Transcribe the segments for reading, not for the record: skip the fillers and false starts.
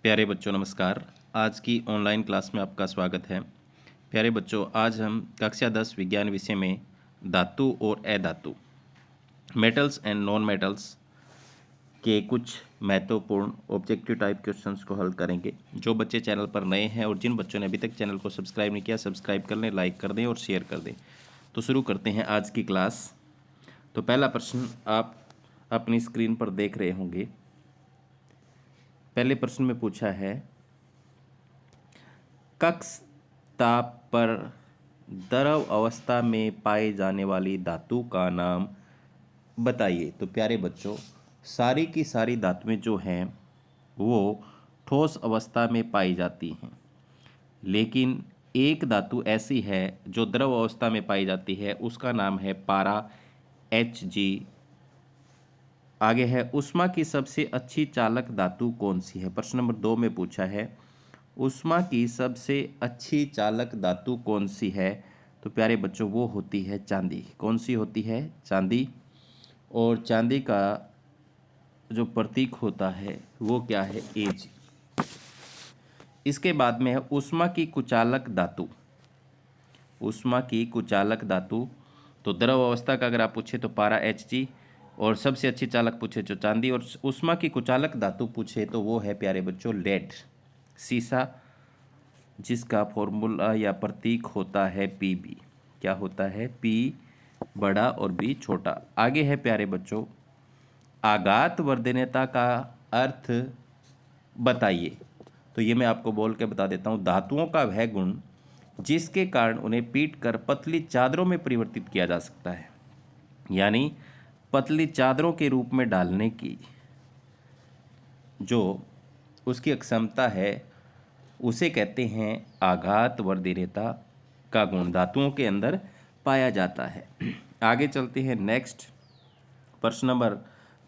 प्यारे बच्चों नमस्कार। आज की ऑनलाइन क्लास में आपका स्वागत है। प्यारे बच्चों, आज हम कक्षा 10 विज्ञान विषय में धातु और अधातु, मेटल्स एंड नॉन मेटल्स के कुछ महत्वपूर्ण ऑब्जेक्टिव टाइप क्वेश्चंस को हल करेंगे। जो बच्चे चैनल पर नए हैं और जिन बच्चों ने अभी तक चैनल को सब्सक्राइब नहीं किया, सब्सक्राइब कर लें, लाइक कर दें और शेयर कर दें। तो शुरू करते हैं आज की क्लास। तो पहला प्रश्न आप अपनी स्क्रीन पर देख रहे होंगे। पहले प्रश्न में पूछा है, कक्ष ताप पर द्रव अवस्था में पाए जाने वाली धातु का नाम बताइए। तो प्यारे बच्चों, सारी की सारी धातुएं जो हैं वो ठोस अवस्था में पाई जाती हैं, लेकिन एक धातु ऐसी है जो द्रव अवस्था में पाई जाती है, उसका नाम है पारा Hg। आगे है, ऊष्मा की सबसे अच्छी चालक धातु कौन सी है। प्रश्न नंबर 2 में पूछा है, ऊष्मा की सबसे अच्छी चालक धातु कौन सी है। तो प्यारे बच्चों, वो होती है चांदी। कौन सी होती है? चांदी। और चांदी का जो प्रतीक होता है वो क्या है? Ag। इसके बाद में है ऊष्मा की कुचालक धातु। ऊष्मा की कुचालक धातु, तो द्रव अवस्था का अगर आप पूछे तो पारा Hg, और सबसे अच्छी चालक पूछे तो चांदी, और ऊष्मा की कुचालक धातु पूछे तो वो है प्यारे बच्चों लेड, सीसा, जिसका फॉर्मूला या प्रतीक होता है Pb। क्या होता है? P बड़ा और B छोटा। आगे है प्यारे बच्चों, आघात वर्धनीयता का अर्थ बताइए। तो ये मैं आपको बोल के बता देता हूँ। धातुओं का वह गुण जिसके कारण उन्हें पीट कर पतली चादरों में परिवर्तित किया जा सकता है, यानी पतली चादरों के रूप में डालने की जो उसकी अक्षमता है उसे कहते हैं आघात वर्धनीयता का गुण, धातुओं के अंदर पाया जाता है। आगे चलते हैं नेक्स्ट प्रश्न नंबर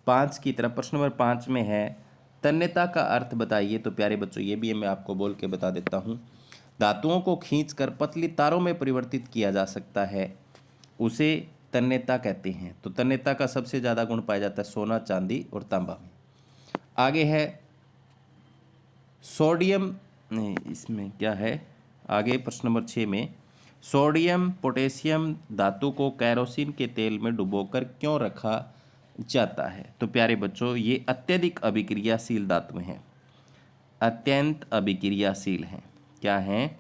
5 की तरफ। प्रश्न नंबर 5 में है, तन्यता का अर्थ बताइए। तो प्यारे बच्चों, ये भी मैं आपको बोल के बता देता हूँ। धातुओं को खींचकर पतली तारों में परिवर्तित किया जा सकता है, उसे तन्यता कहते हैं। तो तन्यता का सबसे ज़्यादा गुण पाया जाता है सोना, चांदी और तांबा में। आगे है सोडियम, नहीं इसमें क्या है, आगे प्रश्न नंबर 6 में, सोडियम पोटेशियम धातु को कैरोसिन के तेल में डुबोकर क्यों रखा जाता है। तो प्यारे बच्चों, ये अत्यधिक अभिक्रियाशील धातुएं हैं, अत्यंत अभिक्रियाशील हैं। क्या हैं?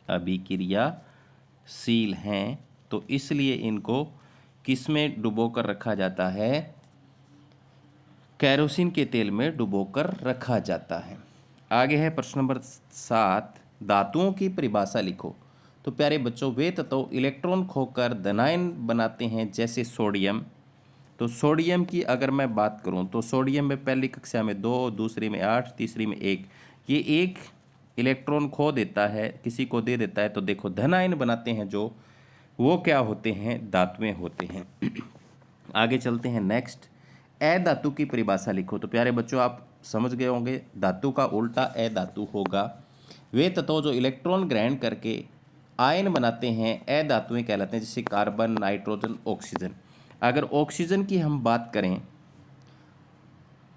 अभिक्रियाशील हैं, तो इसलिए इनको किस में डुबोकर रखा जाता है? कैरोसिन के तेल में डुबोकर रखा जाता है। आगे है प्रश्न नंबर 7, धातुओं की परिभाषा लिखो। तो प्यारे बच्चों, वे तत्व इलेक्ट्रॉन खोकर धनायन बनाते हैं, जैसे सोडियम। तो सोडियम की अगर मैं बात करूं तो सोडियम में पहली कक्षा में 2, दूसरी में 8, तीसरी में 1, ये एक इलेक्ट्रॉन खो देता है, किसी को दे देता है, तो देखो धनायन बनाते हैं जो, वो क्या होते हैं? धातुएं होते हैं। आगे चलते हैं नेक्स्ट, अधातु की परिभाषा लिखो। तो प्यारे बच्चों, आप समझ गए होंगे, धातु का उल्टा अधातु होगा। वे तत्व जो इलेक्ट्रॉन ग्रहण करके आयन बनाते हैं अधातुएं कहलाते हैं, जैसे कार्बन, नाइट्रोजन, ऑक्सीजन। अगर ऑक्सीजन की हम बात करें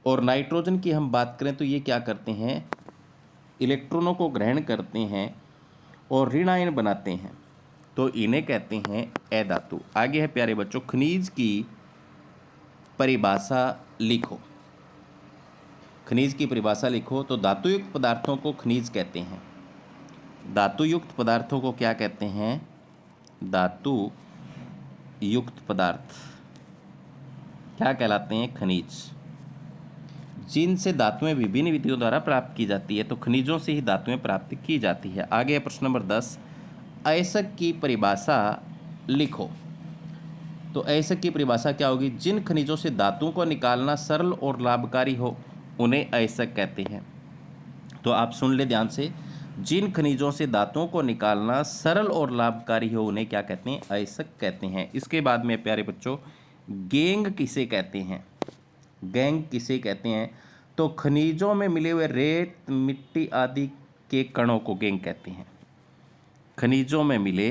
और नाइट्रोजन की हम बात करें तो ये क्या करते हैं? इलेक्ट्रॉनों को ग्रहण करते हैं और ऋण आयन बनाते हैं, तो इन्हें कहते हैं अधातु। आगे है प्यारे बच्चों, खनिज की परिभाषा लिखो। खनिज की परिभाषा लिखो। तो धातुयुक्त पदार्थों को खनिज कहते हैं। धातुयुक्त पदार्थों को क्या कहते हैं? धातु युक्त पदार्थ क्या कहलाते हैं? खनिज। जिनसे धातुएं विभिन्न विधियों द्वारा प्राप्त की जाती है, तो खनिजों से ही धातुएं प्राप्त की जाती है। आगे है प्रश्न नंबर 10, अयस्क की परिभाषा लिखो। तो अयस्क की परिभाषा क्या होगी? जिन खनिजों से धातुओं को निकालना सरल और लाभकारी हो उन्हें अयस्क कहते हैं। तो आप सुन ले ध्यान से, जिन खनिजों से धातुओं को निकालना सरल और लाभकारी हो उन्हें क्या कहते हैं? अयस्क कहते हैं। इसके बाद में प्यारे बच्चों, गैंग किसे कहते हैं? गैंग किसे कहते हैं? तो खनिजों में मिले हुए रेत, मिट्टी आदि के कणों को गैंग कहते हैं। खनिजों में मिले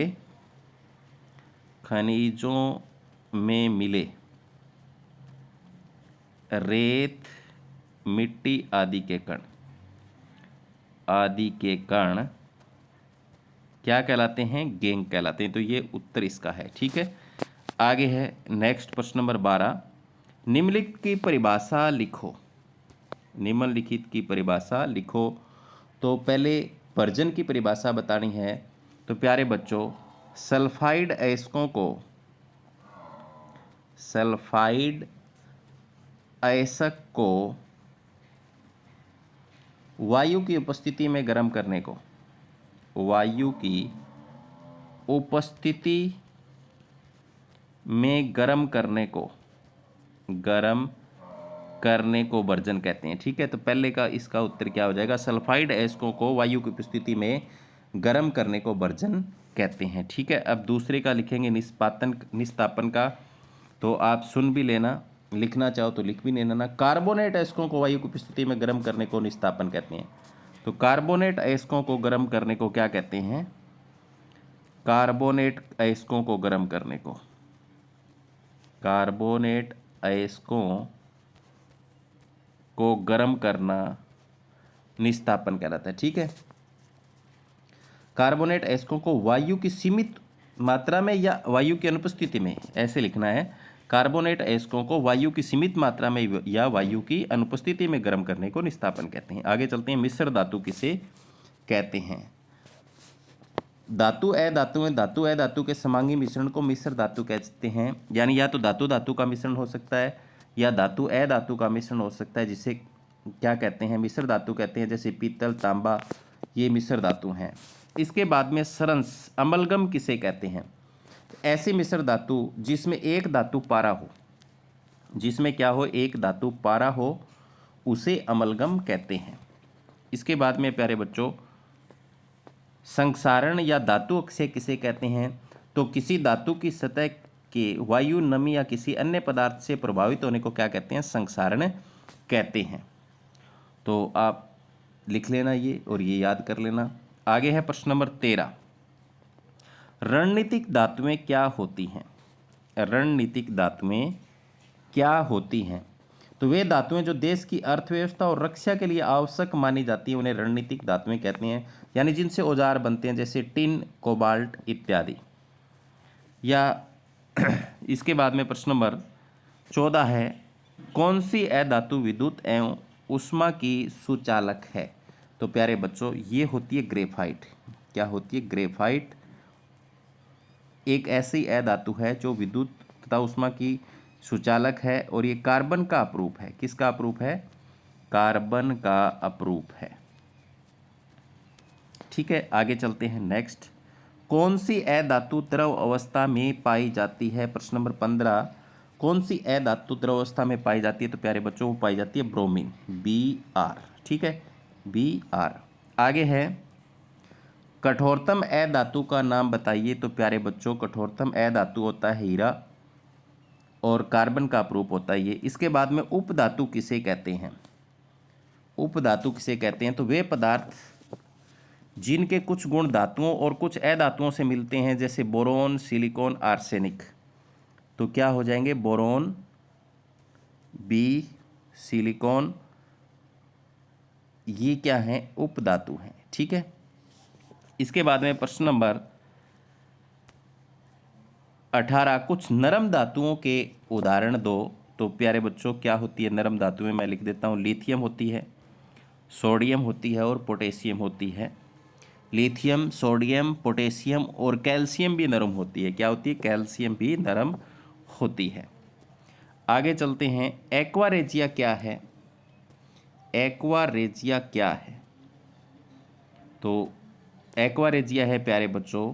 रेत, मिट्टी आदि के कण, आदि के कण क्या कहलाते हैं? गैंग कहलाते हैं। तो ये उत्तर इसका है। ठीक है, आगे है नेक्स्ट प्रश्न नंबर 12। निम्नलिखित की परिभाषा लिखो। निम्नलिखित की परिभाषा लिखो। तो पहले वर्जन की परिभाषा बतानी है। तो प्यारे बच्चों, सल्फाइड अयस्कों को सल्फाइड अयस्क को वायु की उपस्थिति में गर्म करने को, वायु की उपस्थिति में गर्म करने को वर्जन कहते हैं। ठीक है, तो पहले का इसका उत्तर क्या हो जाएगा? सल्फाइड अयस्कों को वायु की उपस्थिति में गर्म करने को वर्जन कहते हैं। ठीक है, अब दूसरे का लिखेंगे निस्तापन का। तो आप सुन भी लेना, लिखना चाहो तो लिख भी लेना ना। कार्बोनेट अयस्कों को वायु की उपस्थिति में गर्म करने को निस्तापन कहते हैं। तो कार्बोनेट अयस्कों को गर्म करने को क्या कहते हैं? कार्बोनेट अयस्कों को गर्म करने को, कार्बोनेट अयस्कों को गर्म करना निस्तापन कहलाता है। ठीक है, कार्बोनेट अयस्कों को वायु की सीमित मात्रा में या वायु की अनुपस्थिति में, ऐसे लिखना है। कार्बोनेट अयस्कों को वायु की सीमित मात्रा में या वायु की अनुपस्थिति में गर्म करने को निस्तापन कहते हैं। आगे चलते हैं, मिश्र धातु किसे कहते हैं? धातु अधातु के समांगी मिश्रण को मिश्र धातु कहते हैं। यानी या तो धातु धातु का मिश्रण हो सकता है या धातु अधातु का मिश्रण हो सकता है, जिसे क्या कहते हैं? मिश्र धातु कहते हैं। जैसे पीतल, तांबा, ये मिश्र धातु हैं। इसके बाद में सरंस अमलगम किसे कहते हैं? ऐसी मिश्र धातु जिसमें एक धातु पारा हो, जिसमें क्या हो? एक धातु पारा हो, उसे अमलगम कहते हैं। इसके बाद में प्यारे बच्चों, संक्षारण या धातु अक्षय किसे कहते हैं? तो किसी धातु की सतह के वायु, नमी या किसी अन्य पदार्थ से प्रभावित होने को क्या कहते हैं? संक्षारण कहते हैं। तो आप लिख लेना ये और ये याद कर लेना। आगे है प्रश्न नंबर 13। रणनीतिक धातुएं क्या होती हैं? रणनीतिक धातुएं क्या होती हैं? तो वे धातुएं जो देश की अर्थव्यवस्था और रक्षा के लिए आवश्यक मानी जाती हैं, उन्हें रणनीतिक धातुएं कहते हैं। यानी जिनसे औजार बनते हैं, जैसे टिन, कोबाल्ट इत्यादि। या इसके बाद में प्रश्न नंबर 14 है, कौन सी अधातु विद्युत एवं ऊष्मा की सुचालक है? तो प्यारे बच्चों, ये होती है ग्रेफाइट। क्या होती है? ग्रेफाइट एक ऐसी अधातु है जो विद्युत तथा ऊष्मा की सुचालक है और ये कार्बन का अपरूप है। किसका अपरूप है? कार्बन का अपरूप है। ठीक है, आगे चलते हैं नेक्स्ट। कौन सी अधातु द्रव अवस्था में पाई जाती है? प्रश्न नंबर 15। कौन सी अधातु द्रव अवस्था में पाई जाती है? तो प्यारे बच्चों, वो पाई जाती है ब्रोमीन, Br। ठीक है, Br। आगे है, कठोरतम अधातु का नाम बताइए। तो प्यारे बच्चों, कठोरतम अधातु होता है हीरा और कार्बन का अपरूप होता है ये। इसके बाद में उपधातु किसे कहते हैं? उपधातु किसे कहते हैं? तो वे पदार्थ जिनके कुछ गुण धातुओं और कुछ अधातुओं से मिलते हैं, जैसे बोरोन, सिलिकॉन, आर्सेनिक। तो क्या हो जाएंगे? बोरोन, बी, सिलिकॉन, ये क्या है? उपधातु हैं। ठीक है, इसके बाद में प्रश्न नंबर 18, कुछ नरम धातुओं के उदाहरण दो। तो प्यारे बच्चों, क्या होती है नरम धातुएं? मैं लिख देता हूँ, लिथियम होती है, सोडियम होती है और पोटेशियम होती है। लिथियम, सोडियम, पोटेशियम और कैल्शियम भी नरम होती है। क्या होती है? कैल्शियम भी नरम होती है। आगे चलते हैं, एक्वारेजिया क्या है? एक्वारेजिया क्या है? तो एक्वारेजिया है प्यारे बच्चों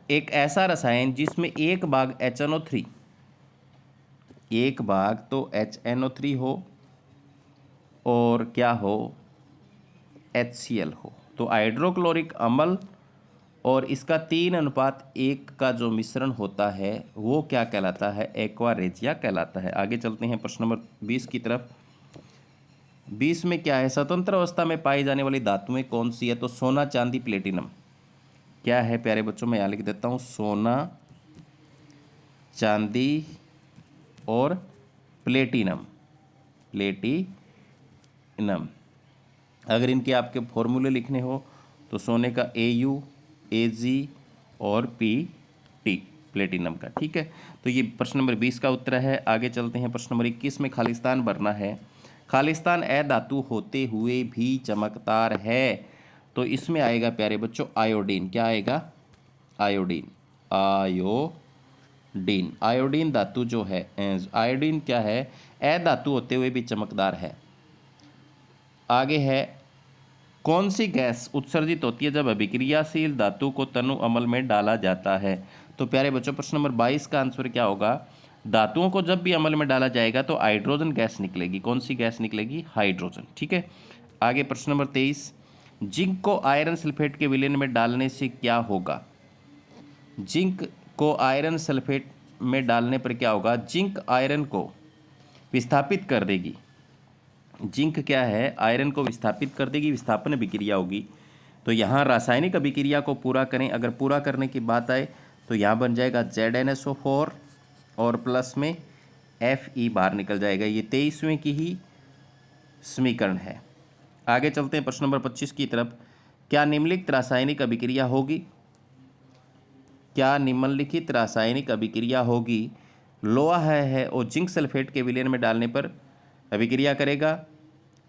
एक ऐसा रसायन जिसमें एक भाग HNO3, एक भाग तो HNO3 हो और क्या हो? HCl हो। तो हाइड्रोक्लोरिक अम्ल और इसका 3:1 का जो मिश्रण होता है वो क्या कहलाता है? एक्वारेजिया कहलाता है। आगे चलते हैं प्रश्न नंबर 20 की तरफ। 20 में क्या है? स्वतंत्र अवस्था में पाई जाने वाली धातुएं कौन सी है? तो सोना, चांदी, प्लेटिनम। क्या है प्यारे बच्चों? मैं यहाँ लिख देता हूँ, सोना, चांदी और प्लेटिनम, प्लेटिनम। नम। अगर इनके आपके फॉर्मूले लिखने हो तो सोने का AU, AG और PT, प्लेटिनम का। ठीक है, तो ये प्रश्न नंबर 20 का उत्तर है। आगे चलते हैं, प्रश्न नंबर 21 में खालिस्तान भरना है। खालिस्तान अधातु होते हुए भी चमकदार है, तो इसमें आएगा प्यारे बच्चों आयोडीन। क्या आएगा? आयोडीन। आयोडीन, आयोडीन धातु जो है, आयोडीन क्या है? अधातु होते हुए भी चमकदार है। आगे है, कौन सी गैस उत्सर्जित होती है जब अभिक्रियाशील धातु को तनु अम्ल में डाला जाता है? तो प्यारे बच्चों प्रश्न नंबर 22 का आंसर क्या होगा? धातुओं को जब भी अम्ल में डाला जाएगा तो हाइड्रोजन गैस निकलेगी। कौन सी गैस निकलेगी? हाइड्रोजन। ठीक है, आगे प्रश्न नंबर 23, जिंक को आयरन सल्फेट के विलयन में डालने से क्या होगा? जिंक को आयरन सल्फेट में डालने पर क्या होगा? जिंक आयरन को विस्थापित कर देगी। जिंक क्या है? आयरन को विस्थापित कर देगी, विस्थापन अभिक्रिया होगी। तो यहाँ रासायनिक अभिक्रिया को पूरा करें, अगर पूरा करने की बात आए तो यहाँ बन जाएगा ZnSO4 और प्लस में Fe बाहर निकल जाएगा। ये 23वें की ही समीकरण है। आगे चलते हैं प्रश्न नंबर 25 की तरफ। क्या निम्नलिखित रासायनिक अभिक्रिया होगी? क्या निम्नलिखित रासायनिक अभिक्रिया होगी? लोहा है और जिंक सल्फेट के विलयन में डालने पर अभिक्रिया करेगा?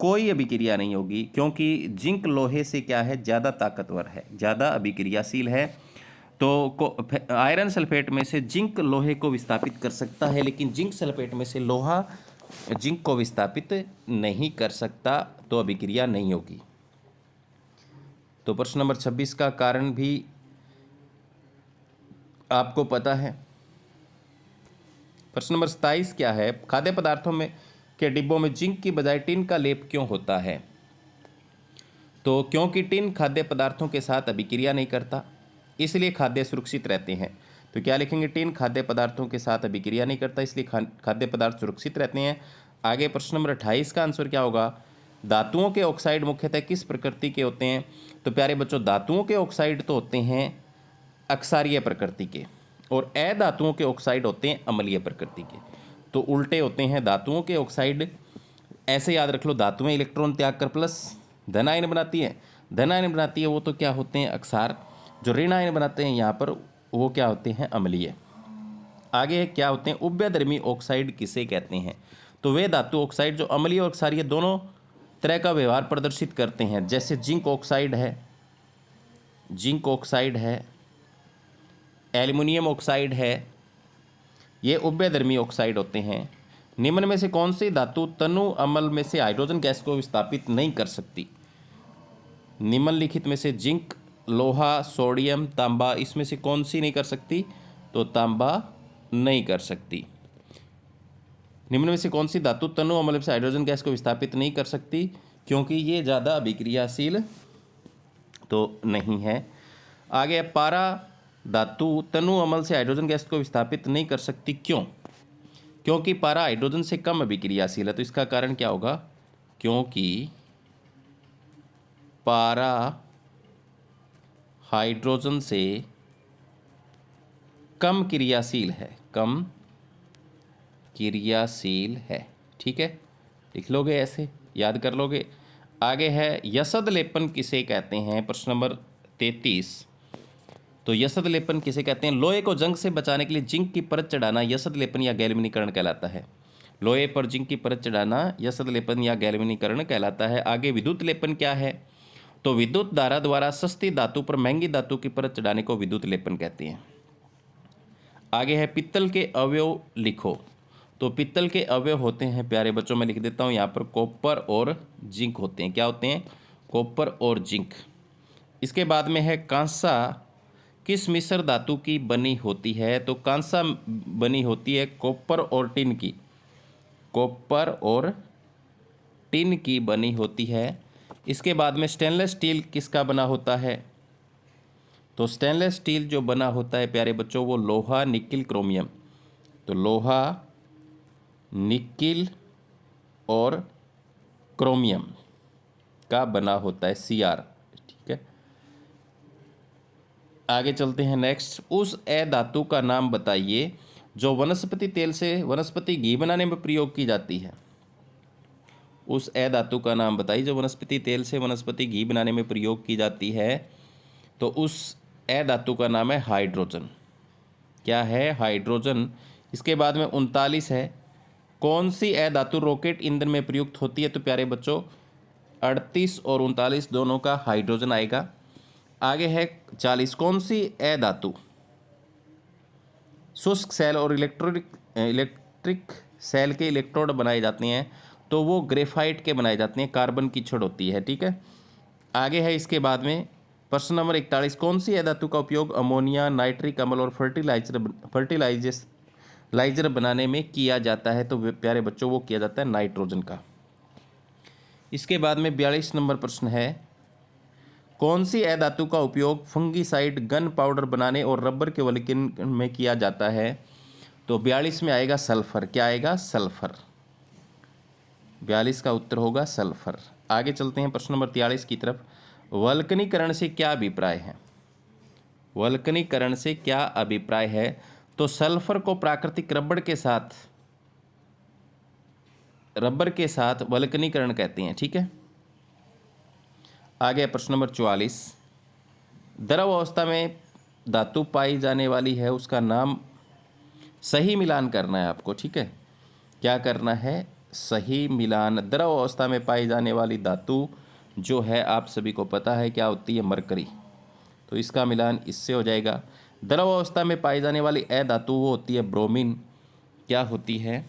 कोई अभिक्रिया नहीं होगी, क्योंकि जिंक लोहे से क्या है? ज़्यादा ताकतवर है, ज़्यादा अभिक्रियाशील है। तो आयरन सल्फेट में से जिंक लोहे को विस्थापित कर सकता है, लेकिन जिंक सल्फेट में से लोहा जिंक को विस्थापित नहीं कर सकता, तो अभिक्रिया नहीं होगी। तो प्रश्न नंबर 26 का कारण भी आपको पता है। प्रश्न नंबर 27 क्या है? खाद्य पदार्थों में के डिब्बों में जिंक की बजाय टिन का लेप क्यों होता है? तो क्योंकि टिन खाद्य पदार्थों के साथ अभिक्रिया नहीं करता, इसलिए खाद्य सुरक्षित रहते हैं। तो क्या लिखेंगे? टिन खाद्य पदार्थों के साथ अभिक्रिया नहीं करता, इसलिए खाद्य पदार्थ सुरक्षित रहते हैं। आगे प्रश्न नंबर 28 का आंसर क्या होगा? धातुओं के ऑक्साइड मुख्यतः किस प्रकृति के होते हैं? तो प्यारे बच्चों, धातुओं के ऑक्साइड तो होते हैं अक्षारीय प्रकृति के, और अधातुओं के ऑक्साइड होते हैं अम्लीय प्रकृति के। तो उल्टे होते हैं धातुओं के ऑक्साइड। ऐसे याद रख लो, धातुएं इलेक्ट्रॉन त्याग कर प्लस धन आयन बनाती है। धन आयन बनाती है वो तो क्या होते हैं? अक्षार। जो ऋण आयन बनाते हैं यहाँ पर, वो क्या होते हैं? अम्लीय। आगे क्या होते हैं? उभयधर्मी ऑक्साइड किसे कहते हैं? तो वे धातु ऑक्साइड जो अम्लीय और क्षारीय दोनों तरह का व्यवहार प्रदर्शित करते हैं, जैसे जिंक ऑक्साइड है, जिंक ऑक्साइड है, एल्युमिनियम ऑक्साइड है, ये उभयधर्मी ऑक्साइड होते हैं। निम्न में से कौन सी धातु तनु अम्ल में से हाइड्रोजन गैस को विस्थापित नहीं कर सकती? निम्नलिखित में से जिंक, लोहा, सोडियम, तांबा, इसमें से कौन सी नहीं कर सकती? तो तांबा नहीं कर सकती। निम्न में से कौन सी धातु तनु अम्ल में से हाइड्रोजन गैस को विस्थापित नहीं कर सकती? क्योंकि ये ज़्यादा अभिक्रियाशील तो नहीं है। आगे पारा धातु तनु अम्ल से हाइड्रोजन गैस को विस्थापित नहीं कर सकती, क्यों? क्योंकि पारा हाइड्रोजन से कम अभिक्रियाशील है। तो इसका कारण क्या होगा? क्योंकि पारा हाइड्रोजन से कम क्रियाशील है, कम क्रियाशील है। ठीक है, लिख लोगे, ऐसे याद कर लोगे। आगे है, यसद लेपन किसे कहते हैं? प्रश्न नंबर 33। तो यसद लेपन किसे कहते हैं? लोहे को जंग से बचाने के लिए जिंक की परत चढ़ाना यसद लेपन या गैल्वेनीकरण कहलाता है। लोहे पर जिंक की परत चढ़ाना यसद लेपन या गैल्वेनीकरण कहलाता है। आगे विद्युत लेपन क्या है? तो विद्युत धारा द्वारा सस्ती धातु पर महंगी धातु की परत चढ़ाने को विद्युत लेपन कहते हैं। आगे है, पित्तल के अवयव लिखो। तो पित्तल के अवयव होते हैं प्यारे बच्चों, मैं लिख देता हूँ यहाँ पर, कॉपर और जिंक होते हैं। क्या होते हैं? कॉपर और जिंक। इसके बाद में है, कांसा किस मिश्र धातु की बनी होती है? तो कांसा बनी होती है कॉपर और टिन की, कॉपर और टिन की बनी होती है। इसके बाद में स्टेनलेस स्टील किसका बना होता है? तो स्टेनलेस स्टील जो बना होता है प्यारे बच्चों, वो लोहा, निकिल, क्रोमियम। तो लोहा, निकिल और क्रोमियम का बना होता है, Cr। ठीक है, आगे चलते हैं नेक्स्ट। उस अधातु का नाम बताइए जो वनस्पति तेल से वनस्पति घी बनाने में प्रयोग की जाती है। उस ए धातु का नाम बताइए जो वनस्पति तेल से वनस्पति घी बनाने में प्रयोग की जाती है। तो उस ए धातु का नाम है हाइड्रोजन। क्या है? हाइड्रोजन। इसके बाद में 39 है, कौन सी ए धातु रॉकेट ईंधन में प्रयुक्त होती है? तो प्यारे बच्चों 38 और 39 दोनों का हाइड्रोजन आएगा। आगे है 40, कौन सी ए धातु शुष्क सेल और इलेक्ट्रिक सेल के इलेक्ट्रोड बनाए जाते हैं? तो वो ग्रेफाइट के बनाए जाते हैं, कार्बन की छड़ होती है। ठीक है, आगे है इसके बाद में प्रश्न नंबर 41, कौन सी ए धातु का उपयोग अमोनिया, नाइट्रिक अम्ल और फर्टिलाइजर बनाने में किया जाता है? तो प्यारे बच्चों वो किया जाता है नाइट्रोजन का। इसके बाद में 42 नंबर प्रश्न है, कौन सी ए धातु का उपयोग फंगीसाइड, गन पाउडर बनाने और रबर के वल्कनीकरण में किया जाता है? तो 42 में आएगा सल्फर। क्या आएगा? सल्फर। 42 का उत्तर होगा सल्फर। आगे चलते हैं प्रश्न नंबर 43 की तरफ। वल्कनीकरण से क्या अभिप्राय है? वल्कनीकरण से क्या अभिप्राय है? तो सल्फर को प्राकृतिक रबर के साथ वल्कनीकरण कहते हैं। ठीक है, आगे प्रश्न नंबर 44, द्रव अवस्था में धातु पाई जाने वाली है, उसका नाम सही मिलान करना है आपको। ठीक है, क्या करना है? सही मिलान। द्रव अवस्था में पाई जाने वाली धातु जो है आप सभी को पता है क्या होती है? मरकरी। तो इसका मिलान इससे हो जाएगा। द्रव अवस्था में पाई जाने वाली ए धातु वो होती है ब्रोमीन। क्या होती है?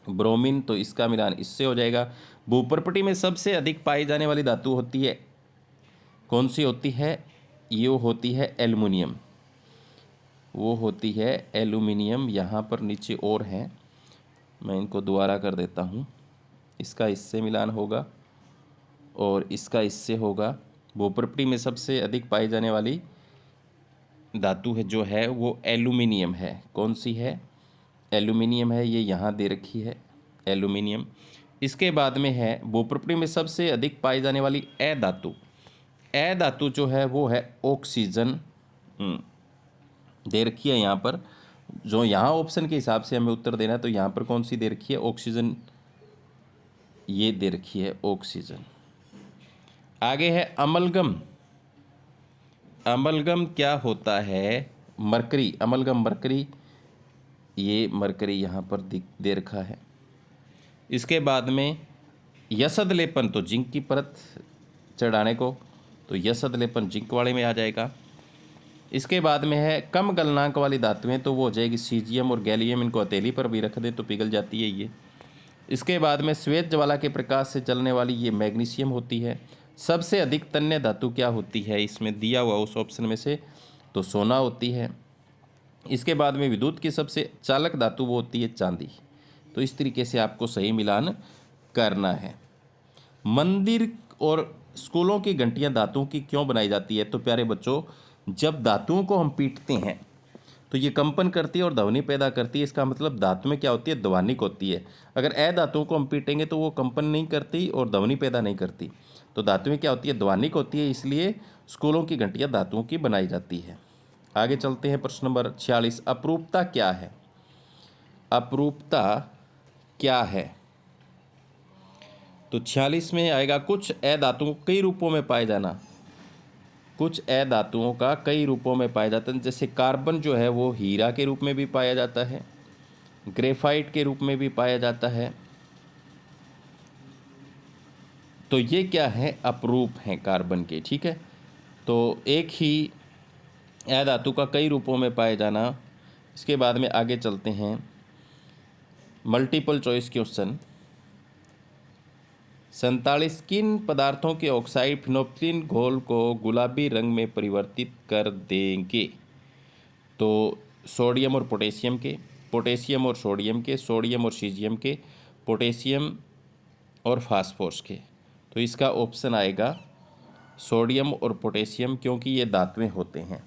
ब्रोमीन। तो इसका मिलान इससे हो जाएगा। भूप्रपटी में सबसे अधिक पाई जाने वाली धातु होती है, कौन सी होती है? ये होती है एल्युमिनियम। वो होती है एल्युमिनियम। यहाँ पर नीचे और हैं, मैं इनको दोबारा कर देता हूँ। इसका इससे मिलान होगा और इसका इससे होगा। भूप्रपटी में सबसे अधिक पाई जाने वाली धातु है जो है वो एल्युमिनियम है। कौन सी है? एल्युमिनियम है। ये यहाँ दे रखी है एल्युमिनियम। इसके बाद में है भूप्रपटी में सबसे अधिक पाई जाने वाली ए धातु। ए धातु जो है वो है ऑक्सीजन। दे रखी है यहाँ पर, जो यहाँ ऑप्शन के हिसाब से हमें उत्तर देना है। तो यहाँ पर कौन सी दे रखी है? ऑक्सीजन। ये दे रखी है ऑक्सीजन। आगे है अमलगम। अमलगम क्या होता है? मरकरी। Amalgam mercury. ये मरकरी यहाँ पर दे रखा है। इसके बाद में यसद लेपन, तो जिंक की परत चढ़ाने को, तो यसद लेपन जिंक वाले में आ जाएगा। इसके बाद में है कम गलनांक वाली धातुएं, तो वो हो जाएगी सीजियम और गैलियम। इनको हथेली पर भी रख दें तो पिघल जाती है ये। इसके बाद में श्वेत ज्वाला के प्रकाश से चलने वाली ये मैग्नीशियम होती है। सबसे अधिक तन्य धातु क्या होती है इसमें दिया हुआ उस ऑप्शन में से? तो सोना होती है। इसके बाद में विद्युत की सबसे चालक धातु वो होती है चांदी। तो इस तरीके से आपको सही मिलान करना है। मंदिर और स्कूलों की घंटियां धातुओं की क्यों बनाई जाती है? तो प्यारे बच्चों, जब धातुओं को हम पीटते हैं तो ये कंपन करती है और ध्वनि पैदा करती है। इसका मतलब धातु में क्या होती है? ध्वनिक होती है। अगर ए धातुओं को हम पीटेंगे तो वो कंपन नहीं करती और ध्वनि पैदा नहीं करती। तो धातु में क्या होती है? ध्वनिक होती है। इसलिए स्कूलों की घंटियां धातुओं की बनाई जाती है। आगे चलते हैं प्रश्न नंबर 46, अपरूपता क्या है? अपरूपता क्या है? तो 46 में आएगा कुछ ए धातुओं को कई रूपों में पाए जाना। कुछ ए धातुओं का कई रूपों में पाया जाता है। जैसे कार्बन जो है वो हीरा के रूप में भी पाया जाता है, ग्रेफाइट के रूप में भी पाया जाता है। तो ये क्या है? अपरूप हैं कार्बन के। ठीक है, तो एक ही ए धातु का कई रूपों में पाए जाना। इसके बाद में आगे चलते हैं मल्टीपल चॉइस क्वेश्चन। 47 किन पदार्थों के ऑक्साइड फिनोप्सिन घोल को गुलाबी रंग में परिवर्तित कर देंगे? तो सोडियम और पोटेशियम के, पोटेशियम और सोडियम के, सोडियम और सीजियम के, पोटेशियम और फास्फोरस के। तो इसका ऑप्शन आएगा सोडियम और पोटेशियम, क्योंकि ये धातुएं होते हैं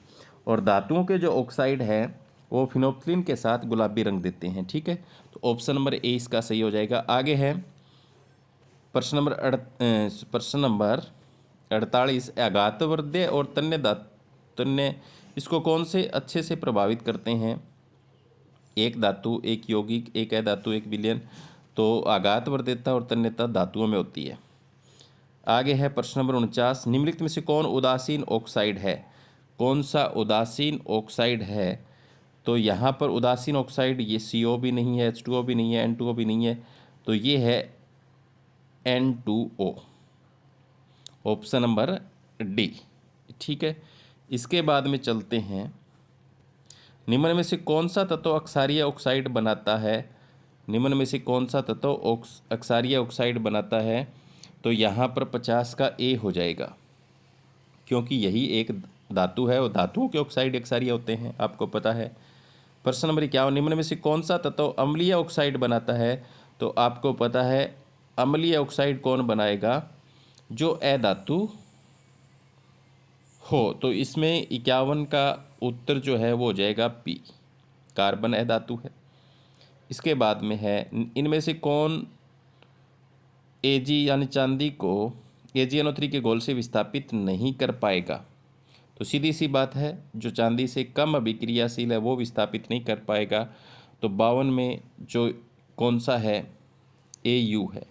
और धातुओं के जो ऑक्साइड है वो फिनोप्सिन के साथ गुलाबी रंग देते हैं। ठीक है, तो ऑप्शन नंबर ए इसका सही हो जाएगा। आगे है प्रश्न नंबर 48, आघातवर्धक और तन्य इसको कौन से अच्छे से प्रभावित करते हैं? एक धातु, एक यौगिक, एक अधातु, एक विलयन। तो आघात वर्ध्यता और तन्यता धातुओं में होती है। आगे है प्रश्न नंबर 49, निम्नलिखित में से कौन उदासीन ऑक्साइड है? कौन सा उदासीन ऑक्साइड है? तो यहाँ पर उदासीन ऑक्साइड ये CO भी नहीं है, H2O भी नहीं है, N2O भी नहीं है, तो ये है N2O, ऑप्शन नंबर डी। ठीक है, इसके बाद में चलते हैं, निम्न में से कौन सा तत्व अक्षारीय ऑक्साइड बनाता है? निम्न में से कौन सा तत्व अक्षारीय ऑक्साइड बनाता है? तो यहाँ पर 50 का ए हो जाएगा, क्योंकि यही एक धातु है और धातुओं के ऑक्साइड अक्षारीय होते हैं, आपको पता है। प्रश्न नंबर 51, निम्न में से कौन सा तत्व अम्लीय ऑक्साइड बनाता है? तो आपको पता है अम्लीय ऑक्साइड कौन बनाएगा? जो अधातु हो। तो इसमें 51 का उत्तर जो है वो हो जाएगा पी, कार्बन अधातु है। इसके बाद में है, इनमें से कौन Ag यानी चांदी को AgNO3 के घोल से विस्थापित नहीं कर पाएगा? तो सीधी सी बात है, जो चांदी से कम अभिक्रियाशील है वो विस्थापित नहीं कर पाएगा। तो 52 में जो कौन सा है? Au है,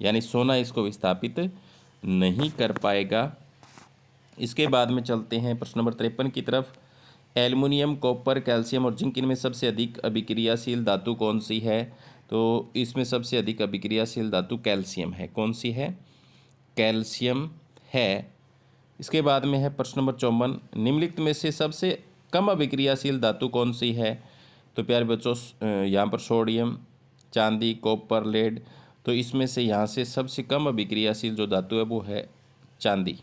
यानी सोना इसको विस्थापित नहीं कर पाएगा। इसके बाद में चलते हैं प्रश्न नंबर 53 की तरफ। एल्युमिनियम, कॉपर, कैल्शियम और जिंक, इनमें सबसे अधिक अभिक्रियाशील धातु कौन सी है? तो इसमें सबसे अधिक अभिक्रियाशील धातु कैल्शियम है। कौन सी है? कैल्शियम है। इसके बाद में है प्रश्न नंबर 54, निम्नलिखित में से सबसे कम अभिक्रियाशील धातु कौन सी है? तो प्यारे बच्चों, यहाँ पर सोडियम, चांदी, कॉपर, लेड, तो इसमें से यहाँ से सबसे कम अभिक्रियाशील जो धातु है वो है चांदी।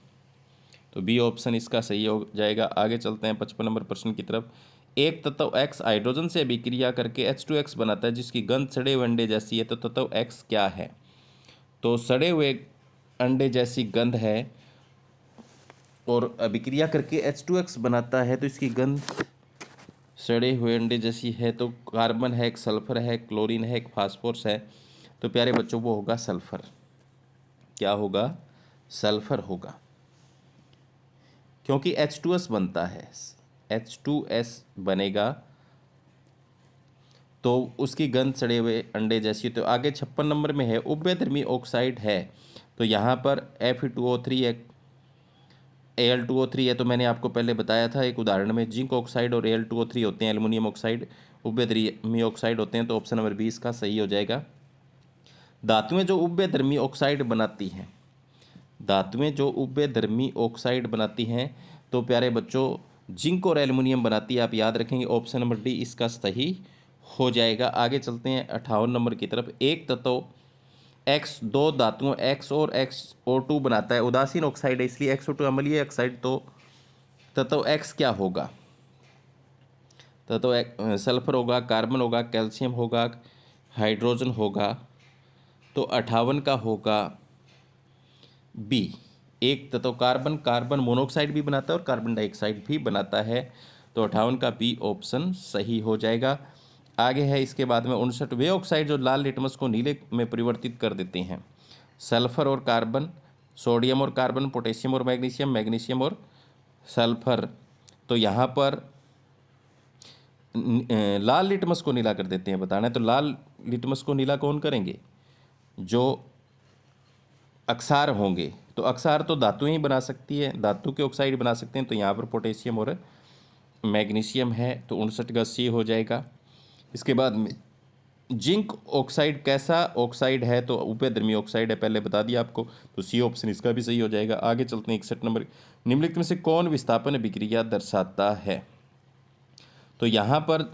तो बी ऑप्शन इसका सही हो जाएगा। आगे चलते हैं 55 नंबर प्रश्न की तरफ। एक तत्व X हाइड्रोजन से अभिक्रिया करके H2X बनाता है जिसकी गंध सड़े हुए अंडे जैसी है, तो तत्व X क्या है? तो सड़े हुए अंडे जैसी गंध है और अभिक्रिया करके H2X बनाता है, तो इसकी गंध सड़े हुए अंडे जैसी है। तो कार्बन है, एक सल्फर है, क्लोरीन है, एक फास्फोरस है। तो प्यारे बच्चों वो होगा सल्फर। क्या होगा? सल्फर होगा, क्योंकि H2S बनता है, H2S बनेगा तो उसकी गंध सड़े हुए अंडे जैसी। तो आगे 56 नंबर में है, उभयधर्मी ऑक्साइड है, तो यहाँ पर Fe2O3 है, Al2O3 है। तो मैंने आपको पहले बताया था एक उदाहरण में, जिंक ऑक्साइड और Al2O3 होते हैं, एल्युमिनियम ऑक्साइड उभयधर्मी ऑक्साइड होते हैं। तो ऑप्शन नंबर 20 का सही हो जाएगा। धातुएं जो उभयधर्मी ऑक्साइड बनाती हैं, धातुएं जो उभयधर्मी ऑक्साइड बनाती हैं, तो प्यारे बच्चों जिंक और एल्युमिनियम बनाती है, आप याद रखेंगे। ऑप्शन नंबर डी इसका सही हो जाएगा। आगे चलते हैं 58 नंबर की तरफ। एक तत्व X दो धातुओं X और XO2 बनाता है, उदासीन ऑक्साइड है इसलिए XO2 अम्लीय ऑक्साइड। तो तत्व X क्या होगा? तत्व सल्फर होगा, कार्बन होगा, कैल्शियम होगा, हाइड्रोजन होगा। तो 58 का होगा बी। एक तत्व कार्बन, कार्बन मोनोऑक्साइड भी बनाता है और कार्बन डाइऑक्साइड भी बनाता है। तो 58 का बी ऑप्शन सही हो जाएगा। आगे है इसके बाद में 59, वे ऑक्साइड जो लाल लिटमस को नीले में परिवर्तित कर देते हैं। सल्फर और कार्बन, सोडियम और कार्बन, पोटेशियम और मैग्नीशियम, मैग्नीशियम और सल्फर। तो यहाँ पर लाल लिटमस को नीला कर देते हैं, बताना है। तो लाल लिटमस को नीला कौन करेंगे? जो अक्सार होंगे। तो अक्सार तो धातुएं ही बना सकती है, धातु के ऑक्साइड बना सकते हैं। तो यहाँ पर पोटेशियम और मैग्नीशियम है, तो 59 का सी हो जाएगा। इसके बाद में जिंक ऑक्साइड कैसा ऑक्साइड है? तो उभयधर्मी ऑक्साइड है, पहले बता दिया आपको। तो सी ऑप्शन इसका भी सही हो जाएगा। आगे चलते हैं 61 नंबर, निम्नलिखित में से कौन विस्थापन अभिक्रिया दर्शाता है? तो यहाँ पर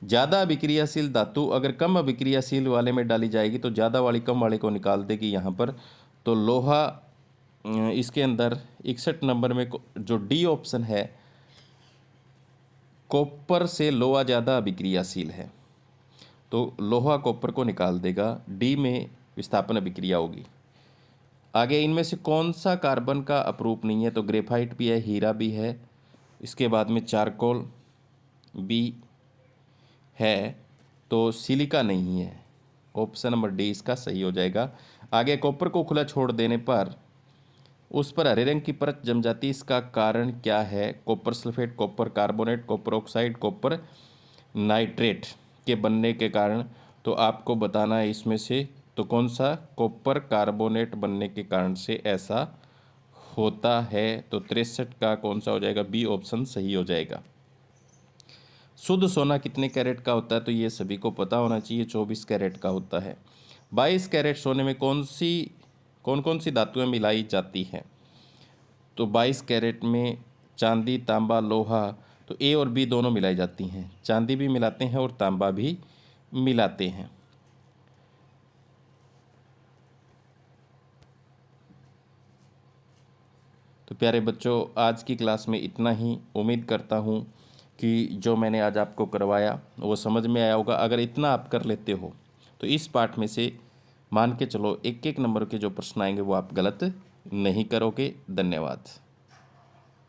ज़्यादा अभिक्रियाशील धातु अगर कम अभिक्रियाशील वाले में डाली जाएगी तो ज़्यादा वाली कम वाले को निकाल देगी यहाँ पर। तो लोहा, इसके अंदर 61 नंबर में जो डी ऑप्शन है, कॉपर से लोहा ज़्यादा अभिक्रियाशील है, तो लोहा कॉपर को निकाल देगा। डी में विस्थापन अभिक्रिया होगी। आगे इनमें से कौन सा कार्बन का अपरूप नहीं है? तो ग्रेफाइट भी है, हीरा भी है। इसके बाद में चारकोल भी है, तो सिलिका नहीं है। ऑप्शन नंबर डी इसका सही हो जाएगा। आगे कॉपर को खुला छोड़ देने पर उस पर हरे रंग की परत जम जाती है, इसका कारण क्या है? Copper sulphate, copper carbonate, copper oxide, copper nitrate के बनने के कारण तो आपको बताना है इसमें से तो कौन सा कॉपर कार्बोनेट बनने के कारण से ऐसा होता है। तो 63 का कौन सा हो जाएगा, बी ऑप्शन सही हो जाएगा। शुद्ध सोना कितने कैरेट का होता है, तो ये सभी को पता होना चाहिए, 24 कैरेट का होता है। 22 कैरेट सोने में कौन कौन सी धातुएं मिलाई जाती हैं, तो 22 कैरेट में चांदी, तांबा, लोहा, तो ए और बी दोनों मिलाई जाती हैं। चांदी भी मिलाते हैं और तांबा भी मिलाते हैं। तो प्यारे बच्चों, आज की क्लास में इतना ही। उम्मीद करता हूँ कि जो मैंने आज आपको करवाया वो समझ में आया होगा। अगर इतना आप कर लेते हो तो इस पाठ में से मान के चलो एक एक नंबर के जो प्रश्न आएंगे वो आप गलत नहीं करोगे। धन्यवाद।